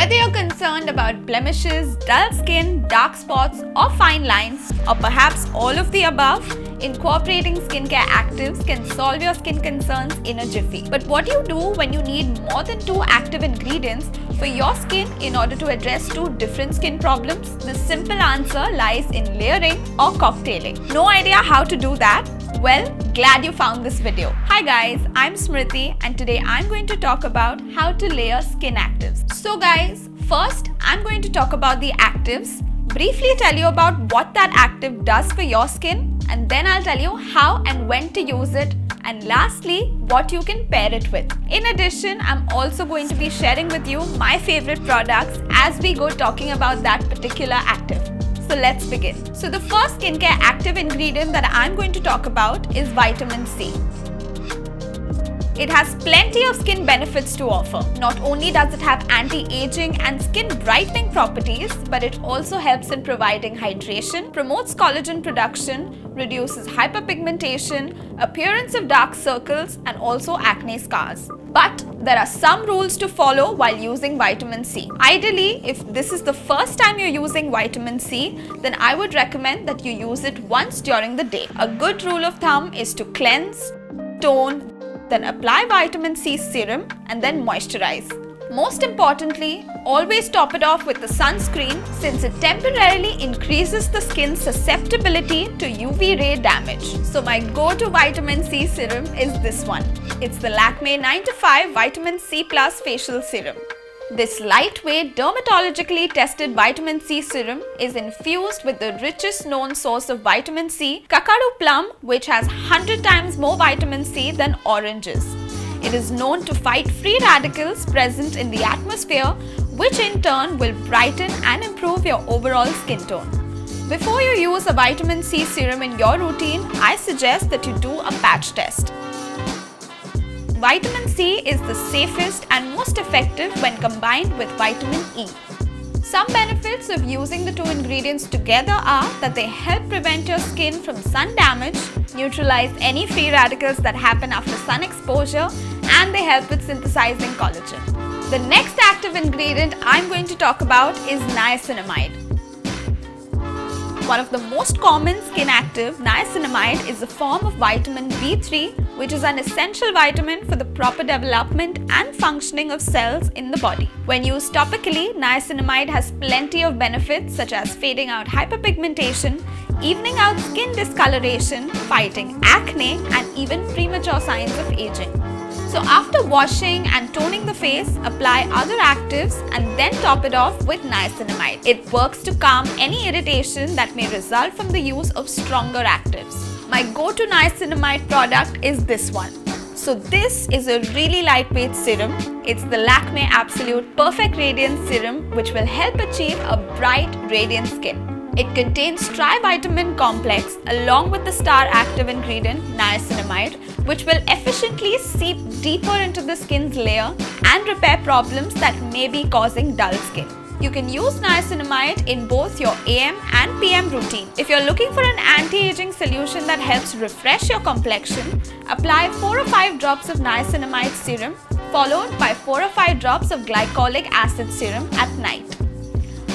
Whether you're concerned about blemishes, dull skin, dark spots, or fine lines, or perhaps all of the above, incorporating skincare actives can solve your skin concerns in a jiffy. But what do you do when you need more than 2 active ingredients for your skin in order to address 2 different skin problems? The simple answer lies in layering or cocktailing. No idea how to do that? Well, glad you found this video. Hi guys, I'm Smriti and today I'm going to talk about how to layer skin actives. So guys, first I'm going to talk about the actives, briefly tell you about what that active does for your skin, and then I'll tell you how and when to use it, and lastly, what you can pair it with. In addition, I'm also going to be sharing with you my favorite products as we go talking about that particular active. So let's begin. So the first skincare active ingredient that I'm going to talk about is vitamin C. It has plenty of skin benefits to offer. Not only does it have anti-aging and skin brightening properties, but it also helps in providing hydration, promotes collagen production, reduces hyperpigmentation, appearance of dark circles, and also acne scars. But there are some rules to follow while using vitamin C. Ideally, if this is the first time you're using vitamin C, then I would recommend that you use it once during the day. A good rule of thumb is to cleanse, tone, then apply vitamin C serum and then moisturize. Most importantly, always top it off with the sunscreen since it temporarily increases the skin's susceptibility to UV ray damage. So my go-to vitamin C serum is this one. It's the Lakme 9 to 5 Vitamin C Plus Facial Serum. This lightweight, dermatologically tested vitamin C serum is infused with the richest known source of vitamin C, Kakadu plum, which has 100 times more vitamin C than oranges. It is known to fight free radicals present in the atmosphere, which in turn will brighten and improve your overall skin tone. Before you use a vitamin C serum in your routine, I suggest that you do a patch test. Vitamin C is the safest and most effective when combined with vitamin E. Some benefits of using the 2 ingredients together are that they help prevent your skin from sun damage, neutralize any free radicals that happen after sun exposure, and they help with synthesizing collagen. The next active ingredient I'm going to talk about is niacinamide. One of the most common skin active, niacinamide, is a form of vitamin B3, which is an essential vitamin for the proper development and functioning of cells in the body. When used topically, niacinamide has plenty of benefits such as fading out hyperpigmentation, evening out skin discoloration, fighting acne, and even premature signs of aging. So after washing and toning the face, apply other actives and then top it off with niacinamide. It works to calm any irritation that may result from the use of stronger actives. My go-to niacinamide product is this one. So this is a really lightweight serum. It's the Lakme Absolute Perfect Radiance Serum, which will help achieve a bright, radiant skin. It contains trivitamin complex along with the star active ingredient niacinamide, which will efficiently seep deeper into the skin's layer and repair problems that may be causing dull skin. You can use niacinamide in both your AM and PM routine. If you're looking for an anti-aging solution that helps refresh your complexion, apply 4 or 5 drops of niacinamide serum followed by 4 or 5 drops of glycolic acid serum at night.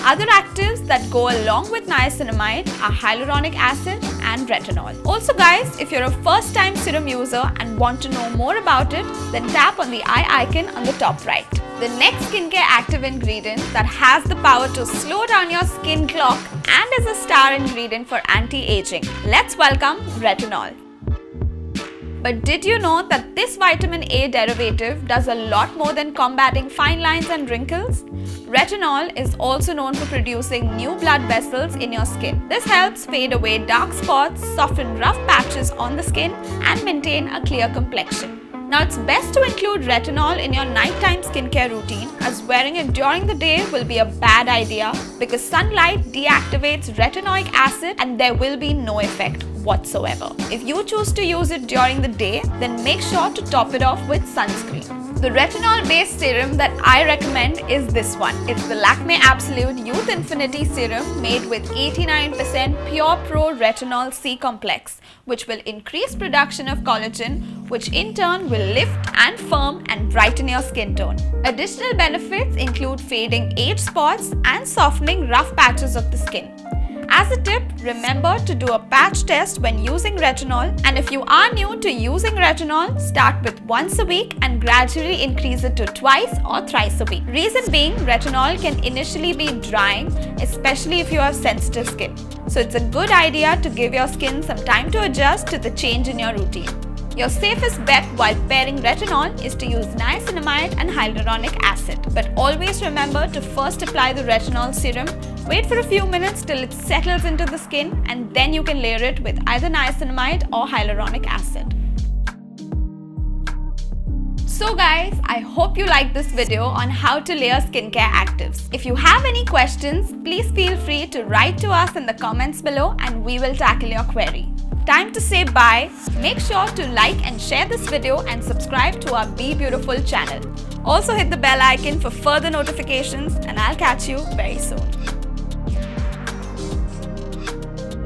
Other actives that go along with niacinamide are hyaluronic acid and retinol. Also guys, if you're a first-time serum user and want to know more about it, then tap on the eye icon on the top right. The next skincare active ingredient that has the power to slow down your skin clock and is a star ingredient for anti-aging. Let's welcome retinol. But did you know that this vitamin A derivative does a lot more than combating fine lines and wrinkles? Retinol is also known for producing new blood vessels in your skin. This helps fade away dark spots, soften rough patches on the skin, and maintain a clear complexion. Now it's best to include retinol in your nighttime skincare routine, as wearing it during the day will be a bad idea because sunlight deactivates retinoic acid and there will be no effect whatsoever. If you choose to use it during the day, then make sure to top it off with sunscreen. The retinol-based serum that I recommend is this one. It's the Lakme Absolute Youth Infinity Serum made with 89% pure pro retinol C complex, which will increase production of collagen which in turn will lift and firm and brighten your skin tone. Additional benefits include fading age spots and softening rough patches of the skin. As a tip, remember to do a patch test when using retinol, and if you are new to using retinol, start with once a week and gradually increase it to twice or thrice a week. Reason being, retinol can initially be drying, especially if you have sensitive skin. So it's a good idea to give your skin some time to adjust to the change in your routine. Your safest bet while pairing retinol is to use niacinamide and hyaluronic acid. But always remember to first apply the retinol serum, wait for a few minutes till it settles into the skin, and then you can layer it with either niacinamide or hyaluronic acid. So guys, I hope you liked this video on how to layer skincare actives. If you have any questions, please feel free to write to us in the comments below and we will tackle your query. Time to say bye. Make sure to like and share this video and subscribe to our BeBeautiful channel. Also hit the bell icon for further notifications, and I'll catch you very soon.